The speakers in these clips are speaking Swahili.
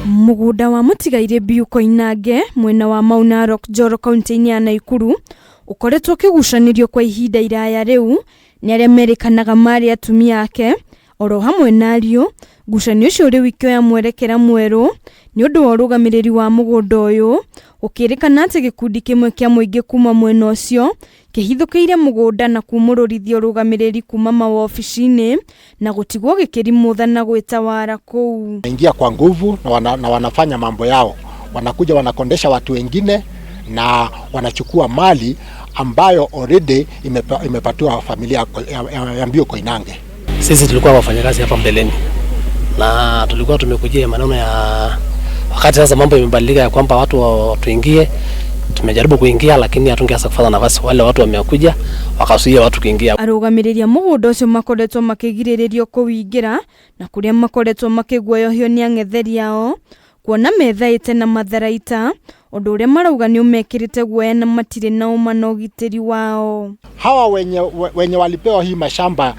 Mugunda wa MUTIGAIRI Mbiyu Koinange mwena wa NAROK NJORO KAUNTI-INI ya NAKURU ukoretwo kigucanirio kwa ihinda iraya riu ni aria merikanaga mari atumia ake oro hamwe nario ngucanio cio riu ikioya mwerekera mweru ni undu wa urugamiriri wa mugunda uyu ukirikana ati gikundi kimwe kia muingi kuma mwena ucio kihithukiire mugunda na kumururithia urugamiriri kuma mawobici-ini na gutigwo gikirimutha na gwitawara kuu. Ingia kwa nguvu na wanafanya mambo yao, wanakuja wanakondesha watu wengine na wanachukua mali ambayo already imepatiwa familia ya Mbiyu Koinange. Sisi tulikuwa wafanyakazi hapa mbeleni na tulikuwa tumekujia maneno ya wakati sasa mambo imebadilika ya kwamba watu tuingie. Tumejaribu kuingia lakini hatungeweza kufanya nafasi, wale watu wamekuja wakasuia watu kuingia. Arugamirirĩa mugunda ucio makoretwo makigiririrĩo kuwingira na kuria makoretwo makiguoyohio ni ang'etheri ao kuona methaĩte na matharaita undu uria marauga ni umekirite guoya na matire na uma na ugitiri wao. Hawa wenye walipewa hii mashamba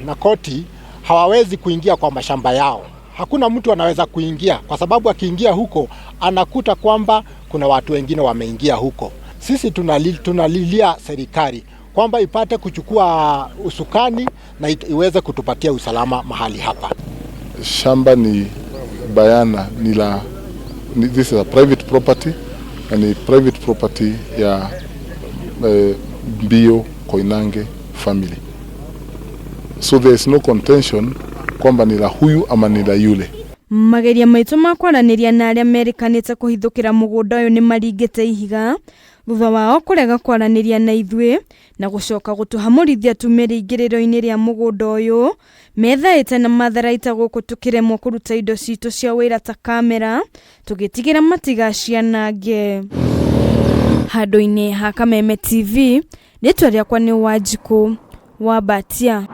na koti hawawezi kuingia kwa mashamba yao. Hakuna mtu anaweza kuingia kwa sababu akiingia huko anakuta kwamba kuna watu wengine wameingia huko. Sisi tunalilia serikali kwamba ipate kuchukua usukani na iweze kutupatia usalama mahali hapa. Shamba ni bayana this is a private property and a private property ya Mbiyu Koinange family. So there is no contention kwamba ni la huyu ama ni la yule. Mageria maitu makwaraniria na aria merikanite kuhithukira mugunda uyu ni maringite ihiga thutha wao kurega kwaraniria na ithwe na gucoka gutuhamurithia tumiri ingiriro-ini ria mugunda uyu methaite na matharaita guku tukiremwo kuruta indo citu cia wira ta kamera tugitigira matigacianange. Handu-ini ha Kameme TV ritwa riakwa ni Wanjiku wa Batia.